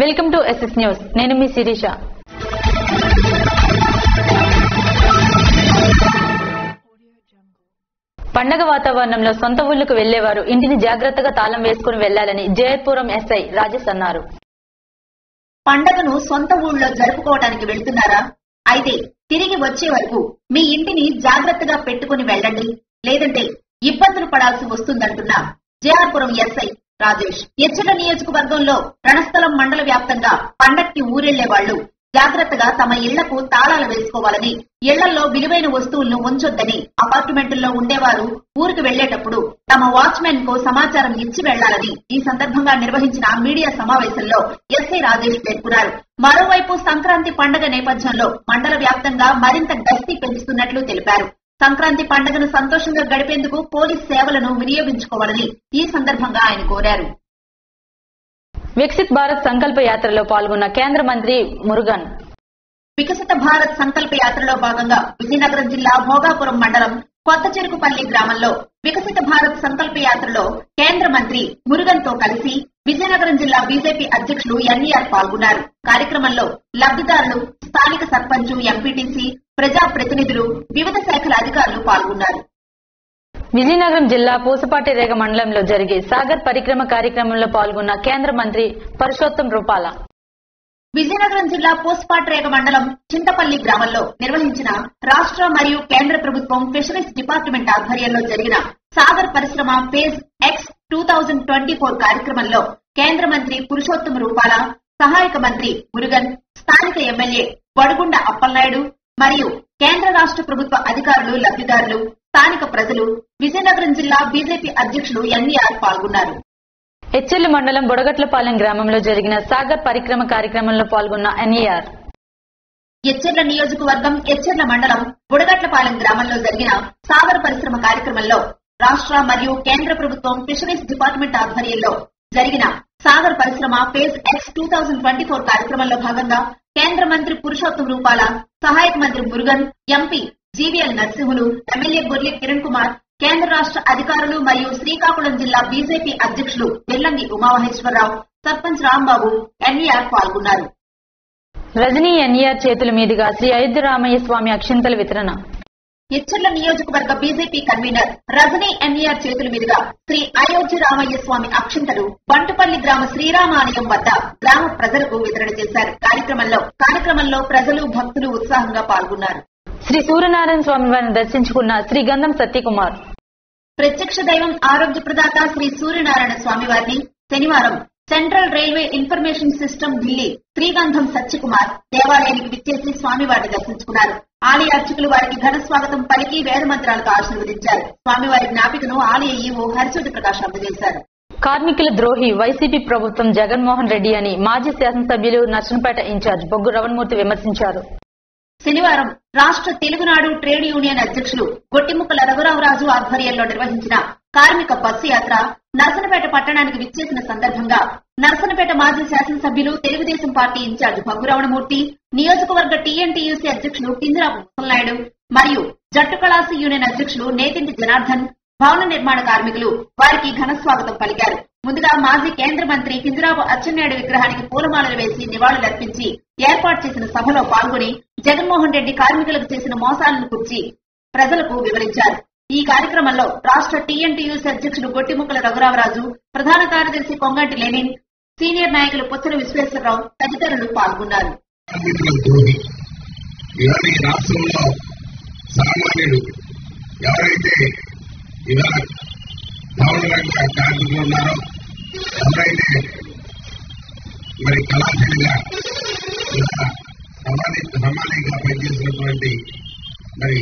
Welcome to SS news. నేను మీ శిరీష. పండగ వాతావరణంలో సొంత ఊళ్లకు వెళ్లేవారు ఇంటిని జాగ్రత్తగా తాళం వేసుకుని వెళ్లాలని జయర్పురం ఎస్ఐ రాజేష్ అన్నారు. పండగను సొంత ఊళ్ళో జరుపుకోవడానికి వెళ్తున్నారా? అయితే తిరిగి వచ్చే వరకు మీ ఇంటిని జాగ్రత్తగా పెట్టుకుని వెళ్ళండి, లేదంటే ఇబ్బందులు పడాల్సి వస్తుందంటున్నా జయర్పురం ఎస్ఐ రాజేష్. ఎచ్చట నియోజకవర్గంలో రణస్థలం మండల వ్యాప్తంగా పండక్కి ఊరెళ్లే వాళ్లు జాగ్రత్తగా తమ ఇళ్లకు తాళాలు వేసుకోవాలని, ఇళ్లలో విలువైన వస్తువులను ఉంచొద్దని అపార్ట్మెంటుల్లో ఉండేవారు ఊరికి వెళ్లేటప్పుడు తమ వాచ్మెన్ కు సమాచారం ఇచ్చి వెళ్లాలని ఈ సందర్భంగా నిర్వహించిన మీడియా సమావేశంలో ఎస్ఐ రాజేష్ పేర్కొన్నారు. మరోవైపు సంక్రాంతి పండుగ నేపథ్యంలో మండల వ్యాప్తంగా మరింత గస్తీ పెంచుతున్నట్లు తెలిపారు. సంక్రాంతి పండుగను సంతోషంగా గడిపేందుకు పోలీస్ సేవలను వినియోగించుకోవాలని ఈ సందర్భంగా ఆయన కోరారు. వికసిత్ భారత్ సంకల్ప యాత్రలో పాల్గొన్న కేంద్ర మంత్రి మురుగన్. వికసిత భారత్ సంకల్ప యాత్రలో భాగంగా విజయనగరం జిల్లా భోగాపురం మండలం కొత్త చెరుకుపల్లి గ్రామంలో వికసిత భారత్ సంకల్ప యాత్రలో కేంద్ర మంత్రి మురుగన్ తో కలిసి విజయనగరం జిల్లా బీజేపీ అధ్యక్షులు ఎన్ఈఆర్ పాల్గొన్నారు. కార్యక్రమంలో లబ్దిదారులు, స్థానిక సర్పంచ్, ఎంపీటీసీ, ప్రజా ప్రతినిధులు, వివిధ శాఖల అధికారులు పాల్గొన్నారు. విజయనగరం జిల్లా పూసపాటిరేగ మండలంలో జరిగే సాగర్ పరిక్రమ కార్యక్రమంలో పాల్గొన్న కేంద్ర మంత్రి పరశోత్తం రూపాల. విజయనగరం జిల్లా పూసపాటిరేగ మండలం చింతపల్లి గ్రామంలో నిర్వహించిన రాష్ట్ర మరియు కేంద్ర ప్రభుత్వం ఫిషరీస్ డిపార్ట్మెంట్ ఆధ్వర్యంలో జరిగిన సాగర్ పరిశ్రమ ఫేజ్ ఎక్స్ 2024 కార్యక్రమంలో కేంద్ర మంత్రి పురుషోత్తం రూపాల, సహాయక మంత్రి మురుగన్, స్థానిక ఎమ్మెల్యే వడుగుండ అప్పలనాయుడు మరియు కేంద్ర రాష్ట్ర ప్రభుత్వ అధికారులు, లబ్దిదారులు, స్థానిక ప్రజలు, విజయనగరం జిల్లా బీజేపీ అధ్యక్షులు ఎన్ఈఆర్ పాల్గొన్నారు. ఎచ్చెర్ల మండలం బుడగట్లపాలెం గ్రామంలో జరిగిన సాగర్ పరిక్రమ కార్యక్రమంలో పాల్గొన్న ఎన్ఈఆర్. ఎచ్చెర్ల నియోజకవర్గం ఎచ్చెర్ల మండలం బుడగట్లపాలెం గ్రామంలో జరిగిన సాగర్ పరిశ్రమ కార్యక్రమంలో రాష్ట్ర మరియు కేంద్ర ప్రభుత్వం ఫిషరీస్ డిపార్ట్మెంట్ ఆధ్వర్యంలో జరిగిన సాగర్ పరిశ్రమ ఫేజ్ ఎక్స్ 2024 కార్యక్రమంలో భాగంగా కేంద్ర మంత్రి పురుషోత్తం రూపాల, సహాయక మంత్రి Murugan, MP GVL Narasimhulu, MLA గొర్లె కిరణ్ కుమార్, కేంద్ర రాష్ట్ర అధికారులు మరియు శ్రీకాకుళం జిల్లా బీజేపీ అధ్యక్షులు వెల్లంగి ఉమామహేశ్వరరావు, సర్పంచ్ రాంబాబు, ఎన్ఈఆర్ పాల్గొన్నారు. రజనీ ఎన్ఈఆర్ చేతుల మీదుగా శ్రీ అయోధ్య రామయ్య స్వామి అక్షింతల వితరణ. ఎచ్చెర్ల నియోజకవర్గ బీజేపీ కన్వీనర్ రజనీ ఎన్ఈఆర్ చేతుల మీదుగా శ్రీ అయోధ్య రామయ్య స్వామి అక్షింతలు బంటుపల్లి గ్రామ శ్రీరామాలయం వద్ద గ్రామ ప్రజలకు వితరణ చేశారు. కార్యక్రమంలో ప్రజలు, భక్తులు ఉత్సాహంగా పాల్గొన్నారు. శ్రీ సూర్యనారాయణ స్వామి వారిని దర్శించుకున్న శ్రీ గంధం సత్యకుమార్. ప్రత్యక్ష దైవం, ఆరోగ్య ప్రదాత శ్రీ సూర్యనారాయణ స్వామి వారిని శనివారం central railway information system Delhi శ్రీగంధం సత్యకుమార్ దేవాలయానికి విచ్చేసి స్వామివారిని దర్శించుకున్నారు. ఆలయ అర్చకులు వారికి ఘన స్వాగతం పలికి వేద మంత్రాలతో ఆశీర్వదించారు. స్వామివారి జ్ఞాపికను ఆలయ ఈవో హరిసూర్య ప్రకాష్ అందజేశారు. కార్మికుల ద్రోహి వైసీపీ ప్రభుత్వం జగన్మోహన్ రెడ్డి అని మాజీ శాసనసభ్యులు నర్సంపేట ఇన్ఛార్జ్ బొగ్గు రవణమూర్తి విమర్శించారు. శనివారం రాష్ట్ర తెలుగునాడు ట్రేడ్ యూనియన్ అధ్యక్షులు గొట్టిముక్కల రఘురామరాజు ఆధ్వర్యంలో నిర్వహించిన కార్మిక బస్సు యాత్ర నర్సనపేట పట్టణానికి విచ్చేసిన సందర్భంగా నర్సనపేట మాజీ శాసనసభ్యులు, తెలుగుదేశం పార్టీ ఇన్ఛార్జ్ బొగ్గు రవణమూర్తి, నియోజకవర్గ టీఎన్టీయూసీ అధ్యక్షులు కింజరాపు ముసలనాయుడు మరియు జట్టు కళాసి యూనియన్ అధ్యక్షులు నేతింటి జనార్దన్, భవన నిర్మాణ కార్మికులు వారికి ఘన స్వాగతం పలికారు. ముందుగా మాజీ కేంద్ర మంత్రి కింజరాపు అచ్చెన్నాయుడు విగ్రహానికి పూలమాలలు వేసి నివాళులర్పించి ఏర్పాటు చేసిన సభలో పాల్గొని జగన్మోహన్ రెడ్డి కార్మికులకు చేసిన మోసాలను గురించి ప్రజలకు వివరించారు. ఈ కార్యక్రమంలో రాష్ట్ర టీఎన్టీయూసీ అధ్యక్షుడు గొట్టిముక్కల రఘురామరాజు, ప్రధాన కార్యదర్శి కొంగంటి లెనిన్, సీనియర్ నాయకులు పుచ్చల విశ్వేశ్వరరావు తదితరులు పాల్గొన్నారు. మరి కళాశాలిగా సమానంగా పనిచేసినటువంటి మరి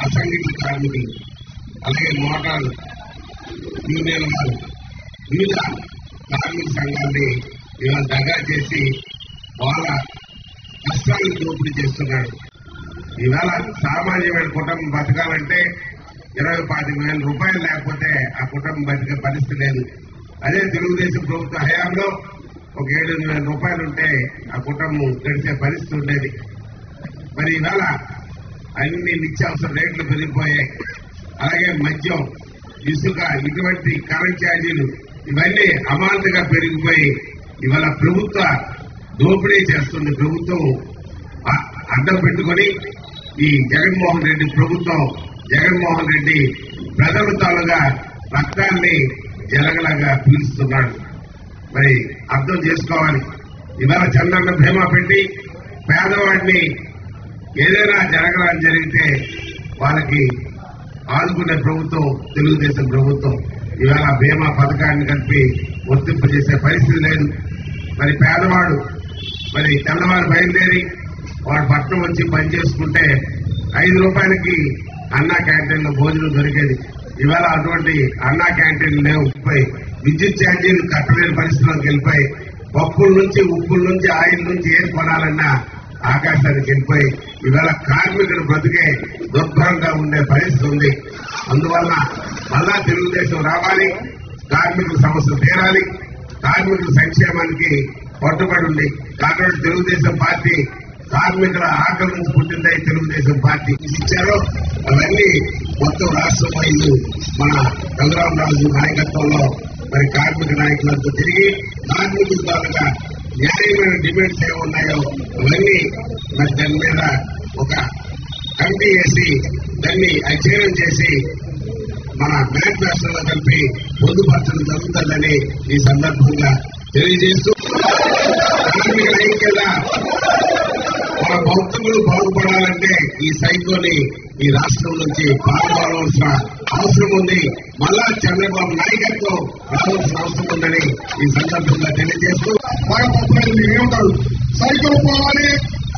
అసంఘటిత కార్మికులు, అలాగే మోటార్ యూనియన్ వారు, వివిధ కార్మిక సంఘాన్ని ఇవాళ దగ్గర చేసి వాళ్ళ కష్టాలను దోపిడీ చేస్తున్నాడు. ఈవేళ సామాన్యమైన కుటుంబం బతకాలంటే 20-25 రూపాయలు లేకపోతే ఆ కుటుంబం బతికే పరిస్థితి లేదు. అదే తెలుగుదేశం ప్రభుత్వ హయాంలో ఒక 7,000 రూపాయలు ఉంటే ఆ కుటుంబం గడిచే పరిస్థితి ఉండేది. మరి ఈవేళ అన్ని నిత్యావసర రేట్లు పెరిగిపోయాయి. అలాగే మద్యం, ఇసుక, ఇటువంటి కరెంట్ ఛార్జీలు ఇవన్నీ అమాంతంగా పెరిగిపోయి ఇవాళ ప్రభుత్వ దోపిడీ చేస్తుంది. ప్రభుత్వం అడ్డం పెట్టుకుని ఈ జగన్మోహన్ రెడ్డి ప్రభుత్వం, జగన్మోహన్ రెడ్డి ప్రజల తాలుగా రక్తాన్ని జలగలాగా పీలుస్తున్నాడు. మరి అర్థం చేసుకోవాలి. ఇవాళ చంద్రన్న బీమా పెట్టి పేదవాడిని ఏదైనా జరగడం జరిగితే వాళ్ళకి ఆదుకునే ప్రభుత్వం తెలుగుదేశం ప్రభుత్వం. ఇవాళ బీమా పథకాన్ని కలిపి వర్తింపు చేసే పరిస్థితి లేదు. మరి పేదవాడు మరి తెల్లవారు బయలుదేరి వాడు పట్టణం వచ్చి పని చేసుకుంటే 5 రూపాయలకి అన్నా క్యాంటీన్లో భోజనం దొరికేది. ఇవాళ అటువంటి అన్నా క్యాంటీన్లు లేవు. విద్యుత్ ఛార్జీలు కట్టలేని పరిస్థితిలోకి వెళ్ళిపోయి, పప్పుల నుంచి ఉప్పుల నుంచి ఆయిల్ నుంచి ఏం కొనాలన్నా ఆకాశానికి వెళ్ళిపోయి ఇవాళ కార్మికులు బ్రతికే దుర్భరంగా ఉండే పరిస్థితి ఉంది. అందువల్ల మళ్ళా తెలుగుదేశం రావాలి, కార్మికుల సమస్యలు తీరాలి, కార్మికుల సంక్షేమానికి పట్టుబడి ఉంది. కాబట్టి తెలుగుదేశం పార్టీ కార్మికుల ఆకలి నుంచి పుట్టిందే తెలుగుదేశం పార్టీ ఇచ్చారో అవన్నీ మొత్తం రాష్ట్రంలో ఇల్లు మన రఘురామరాజు నాయకత్వంలో మరి కార్మిక నాయకులంతా తిరిగి కార్మికుల ద్వారా న్యాయమైన డిమాండ్స్ ఏమున్నాయో అవన్నీ మరి దాని మీద ఒక కమిటీ వేసి దాన్ని అధ్యయనం చేసి మన మేనిఫెస్టోలో కలిపి పొందుపరచడం జరుగుతుందని ఈ సందర్భంగా తెలియజేస్తూ కార్మికుల ఐక్యత మన భక్తులు బాగుపడాలంటే ఈ సైకోని ఈ రాష్ట్రం నుంచి పాల్గొనవలసిన అవసరం ఉంది. మళ్ళా చంద్రబాబు నాయకత్వం రావాల్సిన అవసరం ఉందని ఈ సందర్భంగా తెలియజేస్తూ ఏమంటారు, సైకిల్ పోవాలి,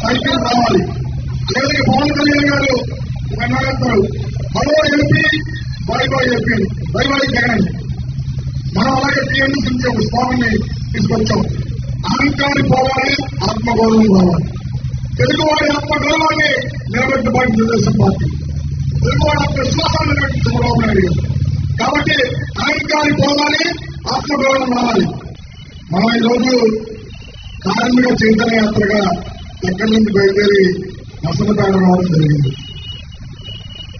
సైకిల్ రావాలి. అలాగే పవన్ కళ్యాణ్ గారు అన్నారు, మరో MP bye bye MP bye bye Jagan. మనం అలాగే టీఎంసీ నుంచి ఒక స్వామిని తీసుకొచ్చాం. అహంకారం పోవాలి, ఆత్మగౌరవం రావాలి. తెలుగువాడి ఆత్మగౌరవాన్ని నిలబెట్టబడి తెలుగుదేశం పార్టీ, తెలుగువాడి ఆత్మవిశ్వాసాన్ని నిలబెట్టి చంద్రబాబు నాయుడు గారు. కాబట్టి అహంకారం పోవాలి, ఆత్మగౌరవం రావాలి. మనం ఈరోజు కార్మిక చైతన్య యాత్రగా ఎక్కడి నుంచి బయలుదేరి నర్సనపేట రావడం జరిగింది.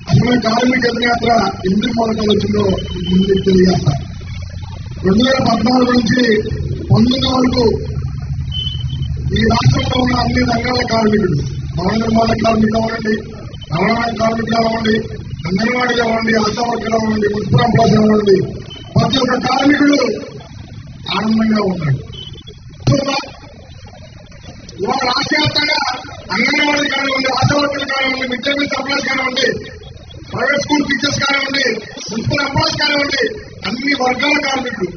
అసలు కార్మిక చైతన్య యాత్ర ఎందుకు మొదటి వచ్చిందో ముందుకు తెలియజేస్తా. 2014 నుంచి 19 వరకు ఈ రాష్ట్రంలో ఉన్న అన్ని రంగాల కార్మికులు, భవన నిర్మాణ కార్మికులు అవ్వండి, రవాణా కార్మికులు అవ్వండి, అంగన్వాడీలు అవ్వండి, ఆశా వర్కర్లు అవ్వండి, మున్సిపల్ ఎంప్లాయీస్ అవ్వండి, ప్రతి ఒక్క కార్మికుడు ఆనందంగా ఉన్నాడు. ఇవాళ రాష్ట్ర వ్యాప్తంగా అంగన్వాడీలు కానివ్వండి, ఆశా వర్కర్లు కానివ్వండి, మిడ్ డే మీల్ సప్లైస్ కానివ్వండి, ప్రైవేట్ స్కూల్ టీచర్స్ కానివ్వండి, మున్సిపల్ ఎంప్లాయీస్ కానివ్వండి, అన్ని వర్గాల కార్మికులు,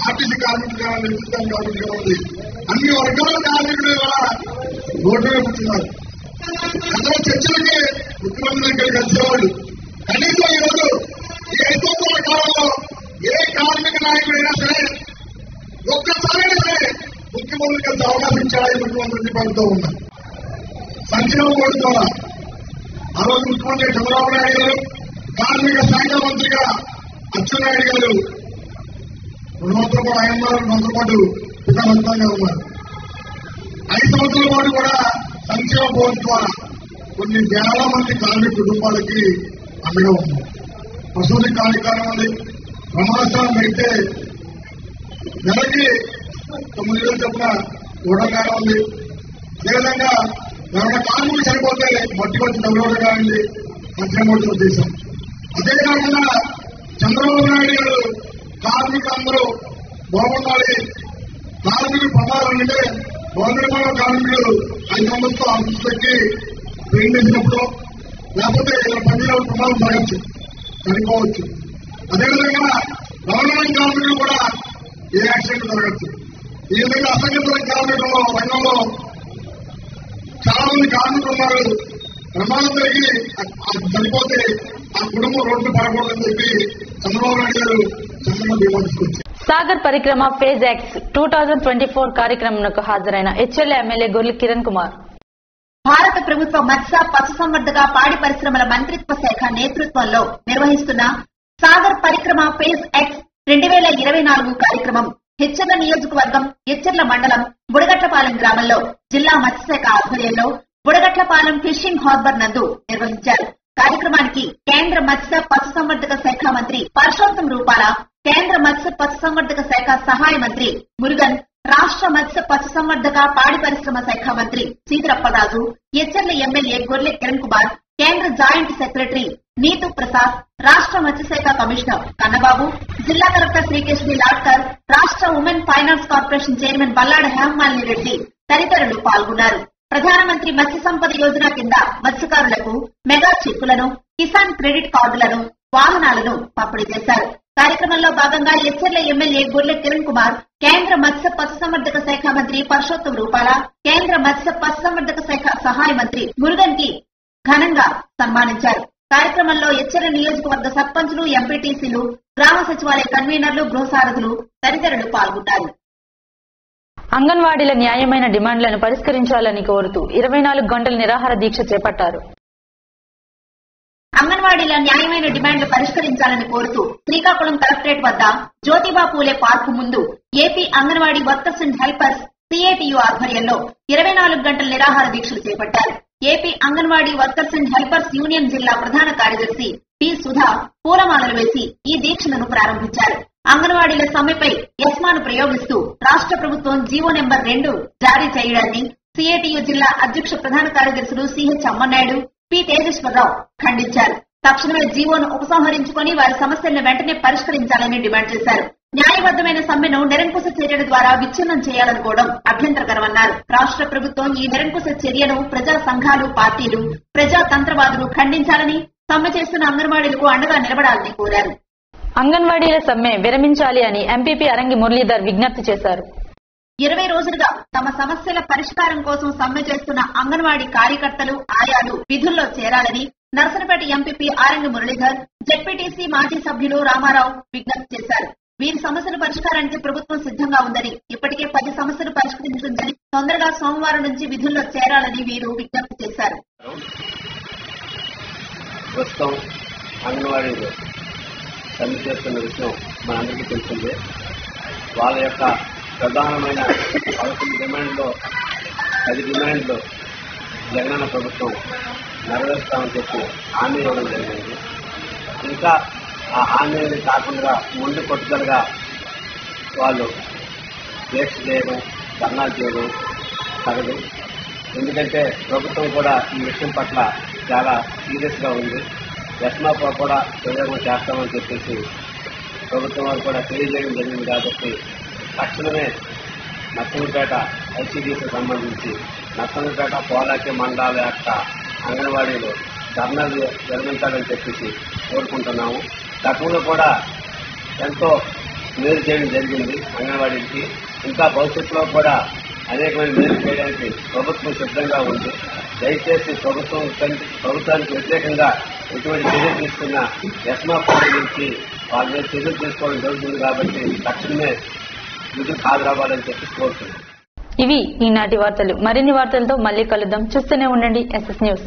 ఆర్టీసీ కార్మికులు కానివ్వండి, హిందుస్థాన్ కార్మికులు కానివ్వండి, అన్ని వర్గాల కార్మికులు రోడ్డు మీద కూర్చున్నారు. అందరూ చర్చలకి ముఖ్యమంత్రి దగ్గరికి వచ్చేవాళ్ళు. కనీసం ఈరోజు ఈ 5 సంవత్సరాల కాలంలో ఏ కార్మిక నాయకుడైనా సరే ఒక్కసారైనా సరే ముఖ్యమంత్రికి అంత అవకాశం ఇచ్చాడని ముఖ్యమంత్రి పడుతూ ఉన్నారు. సంక్షేమ బోర్డు ద్వారా ఆ రోజు ముఖ్యమంత్రి చంద్రబాబు నాయుడు గారు, కార్మిక శాఖ మంత్రిగా అచ్చెన్నాయుడు గారు 2 సంవత్సరాల పాటు ఆయన 2 సంవత్సరాల పాటు పితాహస్తంగా ఉన్నారు. 5 సంవత్సరాల పాటు కూడా సంక్షేమ బోర్డు ద్వారా కొన్ని వేల మంది కార్మిక కుటుంబాలకి అండగా ఉంది. ప్రసూతి కార్యక్రమం ఉంది, ప్రమాదం అయితే నెలకి 9,000 చొప్పున ఇవ్వడం ఉంది. అదేవిధంగా ఎవరైనా కార్మికులు చనిపోతే మట్టి వచ్చి డబ్బులు కానివ్వండి మధ్యమూర్తి ఉద్దేశం. అదే కాకుండా చంద్రబాబు నాయుడు గారు కార్మికులందరూ బాగుండాలి, కార్మికులు ప్రమాదం అంటే భవన నిర్మాణ కార్మికులు 5 సంవత్సరాలు ఆఫీస్ పెట్టి పెయింట్ వేసినప్పుడు లేకపోతే పనిలో ప్రమాదం జరగచ్చు, చనిపోవచ్చు. అదేవిధంగా రవాణా కార్మికులు కూడా ఏ యాక్సిడెంట్ జరగచ్చు. ఈ విధంగా అసంఘటిత కార్మికుల రంగంలో చాలా మంది కార్మికులు ఉన్నారు. ప్రమాదం జరిగి చనిపోతే ఆ కుటుంబం రోడ్డు పడకూడదని చెప్పి చంద్రబాబు నాయుడు గారు చంద్రబాబు బీమా తీసుకొచ్చారు. సాగర్ పరిక్రమ ఫేజ్ ఎక్స్ 2024 కార్యక్రమంకు హాజరైన హెచ్ఎల్ ఎమ్మెల్యే గొర్లి కిరణ్ కుమార్. భారత ప్రభుత్వ మత్స్య పశుసంవర్ధక పాడి పరిశ్రమల మంత్రిత్వ శాఖ నేతృత్వంలో నిర్వహిస్తున్న సాగర్ పరిక్రమ ఫేజ్ ఎక్స్ 2024 కార్యక్రమం హెచ్చర్ల నియోజకవర్గం హెచ్చర్ల మండలం బుడగట్లపాలెం గ్రామంలో జిల్లా మత్స్యశాఖ ఆధ్వర్యంలో బుడగట్లపాలెం ఫిషింగ్ హార్బర్ నందు నిర్వహించారు. కార్యక్రమానికి కేంద్ర మత్స్య పశుసంవర్ధక శాఖ మంత్రి పరశోత్తం రూపాల, కేంద్ర మత్స్య పశుసంవర్ధక శాఖ సహాయ మంత్రి మురుగన్, రాష్ట్ర మత్స్య పశుసంవర్ధక పాడి పరిశ్రమ శాఖ మంత్రి సీదిరప్పలరాజు, ఎచ్చెర్ల ఎమ్మెల్యే గొర్లె కిరణ్ కుమార్, కేంద్ర జాయింట్ సెక్రటరీ నీతు ప్రసాద్, రాష్ట్ర మత్స్యశాఖ కమిషనర్ కన్నబాబు, జిల్లా కలెక్టర్ శ్రీకృష్ణ లాట్కర్, రాష్ట్ర women finance corporation chairman Ballada Hemamalini Reddy తదితరులు పాల్గొన్నారు. ప్రధానమంత్రి మత్స్య సంపద యోజన కింద మత్స్యకారులకు మెగా చెక్కులను, కిసాన్ క్రెడిట్ కార్డులను, వాహనాలను పంపిణీ చేశారు. కార్యక్రమంలో భాగంగా ఎచ్చెర్ల ఎమ్మెల్యే గొర్లె కిరణ్ కుమార్, కేంద్ర మత్స్య పశుసంవర్ధక శాఖ మంత్రి పరశోత్తం రూపాల, కేంద్ర మత్స్య పశుసంవర్ధక శాఖ సహాయ మంత్రి మురుగన్ కి ఘనంగా సన్మానించారు. కార్యక్రమంలో ఎచ్చెర్ల నియోజకవర్గ సర్పంచులు, ఎంపీటీసీలు, గ్రామ సచివాలయ కన్వీనర్లు, గృహసారథులు తదితరులు పాల్గొన్నారు. అంగన్వాడీల న్యాయమైన డిమాండ్లను పరిష్కరించాలని కోరుతూ 24 గంటల నిరాహార దీక్ష చేపట్టారు. అంగన్వాడీల న్యాయమైన డిమాండ్లు పరిష్కరించాలని కోరుతూ శ్రీకాకుళం కలెక్టరేట్ వద్ద జ్యోతిబా పూలే పార్కు ముందు AP anganwadi workers and helpers CITU ఆధ్వర్యంలో 24 గంటల నిరాహార దీక్షలు చేపట్టారు. AP anganwadi workers and helpers union జిల్లా ప్రధాన కార్యదర్శి టి సుధా పూలమాలలు వేసి ఈ దీక్షలను ప్రారంభించారు. అంగన్వాడీల సమ్మెపై ఎస్మాను ప్రయోగిస్తూ రాష్ట్ర ప్రభుత్వం జీవో నెంబర్ 2 జారీ చేయడాన్ని సిఐటియు జిల్లా అధ్యక్ష ప్రధాన కార్యదర్శులు సిహెచ్ అమ్మనాయుడు, పి తేజేశ్వరరావు ఖండించారు. తక్షణమే జీవోను ఉపసంహరించుకుని వారి సమస్యలను వెంటనే పరిష్కరించాలని డిమాండ్ చేశారు. న్యాయబద్దమైన సమ్మెను నిరంకుశ చర్యల ద్వారా విచ్ఛిన్నం చేయాలనుకోవడం అభ్యంతరకరమన్నారు. రాష్ట్ర ప్రభుత్వం ఈ నిరంకుశ చర్యను ప్రజా సంఘాలు, పార్టీలు, ప్రజాతంత్రవాదులు ఖండించాలని, సమ్మె చేస్తున్న అంగన్వాడీలకు అండగా నిలబడాలని కోరారు. అంగన్వాడీల సమ్మె విరమించాలి అని ఎంపీపీ అరంగి మురళీధర్ విజ్ఞప్తి చేశారు. 20 రోజులుగా తమ సమస్యల పరిష్కారం కోసం సమ్మె చేస్తున్న అంగన్వాడీ కార్యకర్తలు, ఆయాలు విధుల్లో చేరాలని నర్సనపేట ఎంపీపీ ఆరంగి మురళీధర్, జెడ్పీటీసీ మాజీ సభ్యులు రామారావు విజ్ఞప్తి చేశారు. వీరి సమస్యల పరిష్కారానికి ప్రభుత్వం సిద్ధంగా ఉందని, ఇప్పటికే 10 సమస్యలు పరిష్కరించిందని, తొందరగా సోమవారం నుంచి విధుల్లో చేరాలని వీరు విజ్ఞప్తి చేశారు. సమ్మె చేస్తున్న విషయం మనందరికీ తెలిసిందే. వాళ్ళ యొక్క ప్రధానమైన 11 డిమాండ్లో 10 డిమాండ్లు జగనన్న ప్రభుత్వం నెరవేరుస్తామని చెప్పి హామీ ఇవ్వడం జరిగింది. ఇంకా ఆ హామీని కాకుండా ముందు కొట్టుదలగా వాళ్ళు దీక్ష చేయడం, ధర్నాలు చేయడం తగదు. ఎందుకంటే ప్రభుత్వం కూడా ఈ విషయం పట్ల చాలా సీరియస్గా ఉంది. ఎస్మాపో కూడా ప్రయోగం చేస్తామని చెప్పేసి ప్రభుత్వం వారు కూడా తెలియజేయడం జరిగింది. కాబట్టి తక్షణమే నర్సంపేట ఐసీడీకి సంబంధించి నర్సంపేట, పోలాకి మండలాల యొక్క అంగన్వాడీలు ధర్నాలు నిర్వహించాలని చెప్పేసి కోరుకుంటున్నాము. గతంలో కూడా ఎంతో మేలు చేయడం జరిగింది అంగన్వాడీకి. ఇంకా భవిష్యత్తులో కూడా అనేకమైన మేలు చేయడానికి ప్రభుత్వం సిద్ధంగా ఉంది. దయచేసి ప్రభుత్వానికి వ్యతిరేకంగా ఎటువంటి చర్యలు తీసుకున్న ఎస్మాపో నుంచి వాళ్ళ మీద చర్యలు తీసుకోవడం జరుగుతుంది. కాబట్టి తక్షణమే విధులు హాజరవ్వాలని చెప్పి కోరుతున్నాం. ఇవి ఈనాటి వార్తలు. మరిన్ని వార్తలతో మళ్ళీ కలుద్దాం. చూస్తూనే ఉండండి SS న్యూస్.